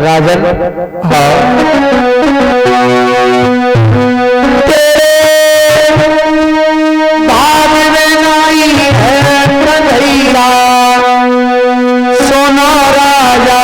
राजन हाँ तेरे भाग में नहीं है कन्हैया सोना राजा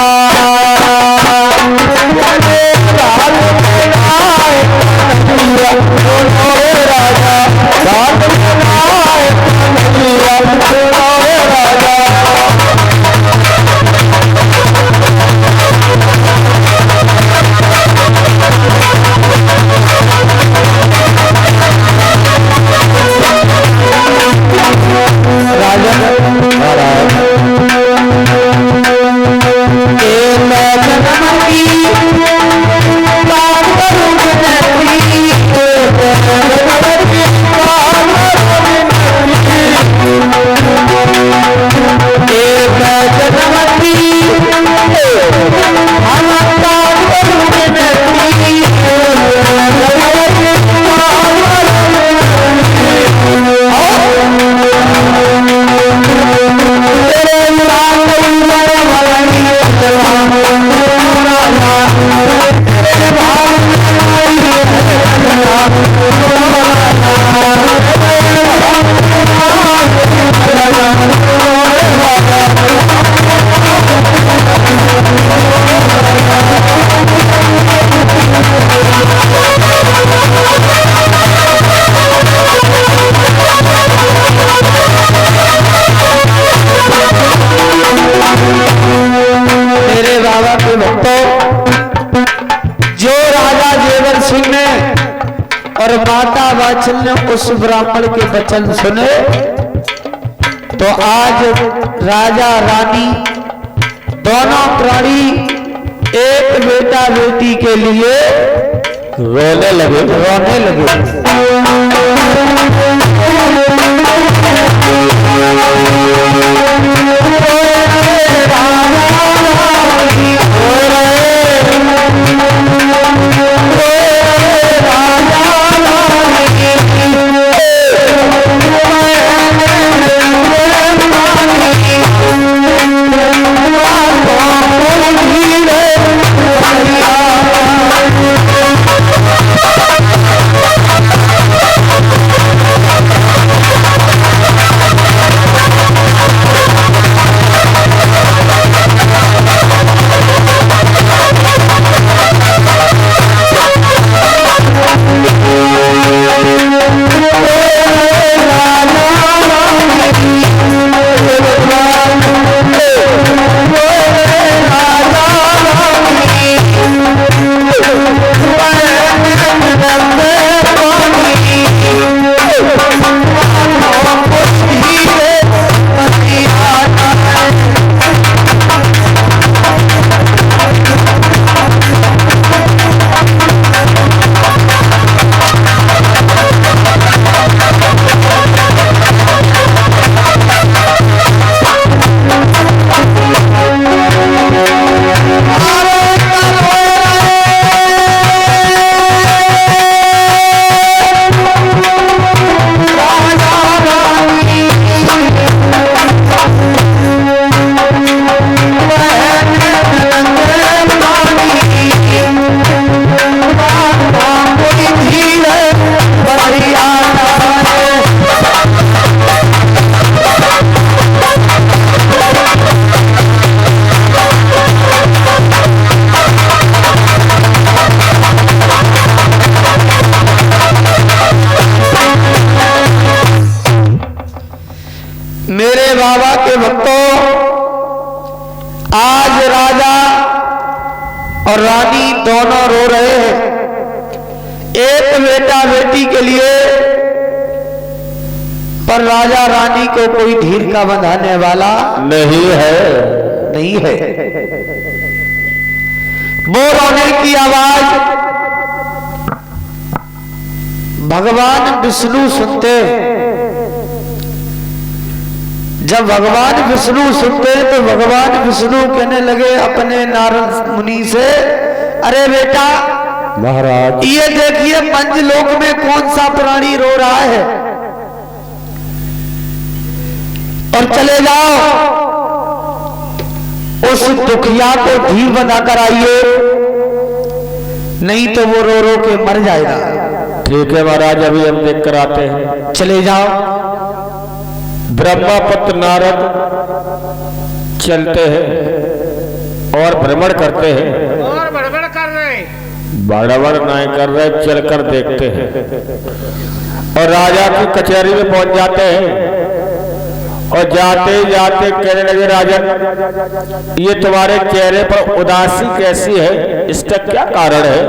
और माता वात्सल ने उस ब्राह्मण के वचन सुने तो आज राजा रानी दोनों प्राणी एक बेटा बेटी के लिए रोने लगे। मेरे बाबा के भक्तों, आज राजा और रानी दोनों रो रहे हैं एक बेटा बेटी के लिए, पर राजा रानी को कोई धीर का बंधाने वाला नहीं है। वो रोने की आवाज भगवान विष्णु सुनते। जब भगवान विष्णु सुनते तो भगवान विष्णु कहने लगे अपने नारद मुनि से, अरे बेटा महाराज ये देखिए पंचलोक में कौन सा प्राणी रो रहा है, और चले जाओ उस दुखिया को ढील बनाकर आइए, नहीं तो वो रो रो के मर जाएगा। ठीक है महाराज, अभी हम देख कर आते हैं। चले जाओ। ब्रह्मपुत्र नारद चलते हैं और भ्रमण करते हैं, और बड़बड़ कर रहे, बड़बड़ नहीं कर रहे, चलकर देखते हैं और राजा की कचहरी में पहुंच जाते हैं। और जाते जाते कहने लगे, राजन ये तुम्हारे चेहरे पर उदासी कैसी है, इसका क्या कारण है?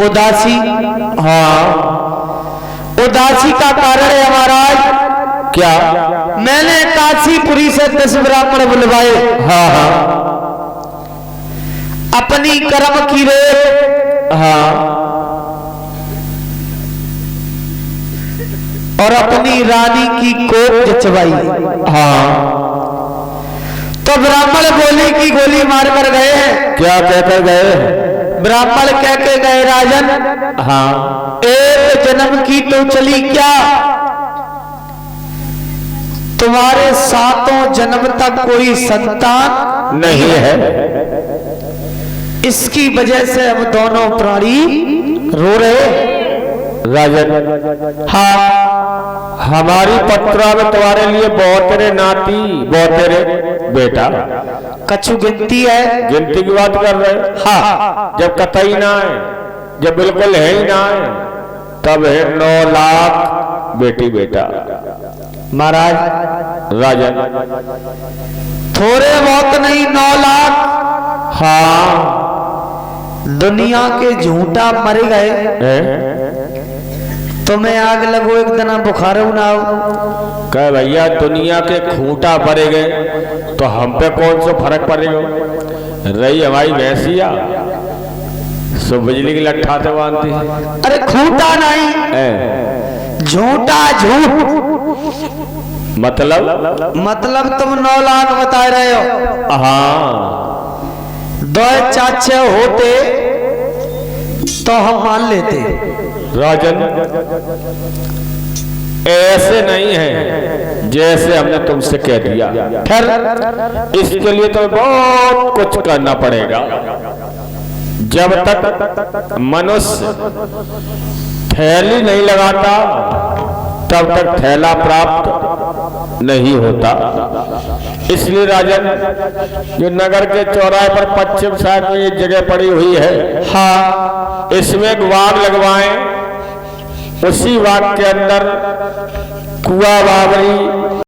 उदासी? हाँ, उदासी का कारण है महाराज, क्या? मैंने काशीपुरी से 10 ब्राह्मण बुलवाए। हाँ हाँ, अपनी कर्म की रेत हाँ, और अपनी रानी की कोख जचवाई। हाँ, तो ब्राह्मण गोली की गोली मार कर गए हैं। क्या कहकर गए? ब्राह्मण कह के गए, राजन हाँ, एक जन्म की तो चली क्या, तुम्हारे 7 जन्म तक कोई संतान नहीं है। इसकी वजह से हम दोनों प्राणी रो रहे। राजन, हाँ, हमारी पत्रा में तुम्हारे लिए बहुत तेरे नाती, बहुत तेरे बेटा, कछु गिनती है। गिनती की बात कर रहे? हाँ, जब कतई ना है, जब बिल्कुल है ही ना है, तब है 9 लाख बेटी बेटा। महाराज राजन, थोड़े बहुत नहीं, 9 लाख। हाँ, दुनिया के झूठा मर गए, तुम्हें आग लगो एक दिन बुखार ना हो। कह भैया दुनिया के खूंटा भरे गए तो हम पे कौन सा फर्क पड़ेगा? रही हमारी भैंसिया सो बिजली की लट्ठा से बांधती। अरे खूंटा नहीं, झूठा झूठ। मतलब तुम 9 लाख बता रहे हो। हाँ, 2 चाचे होते तो हम मान लेते। राजन ऐसे नहीं है जैसे हमने तुमसे कह दिया। फिर इसके लिए तो बहुत कुछ करना पड़ेगा। जब तक मनुष्य थैली नहीं लगाता तब तक थैला प्राप्त नहीं होता। इसलिए राजन, जो नगर के चौराहे पर पश्चिम साइड में ये जगह पड़ी हुई है, हाँ, इसमें एक वाग लगवाएं, उसी वाग के अंदर कुआ बावरी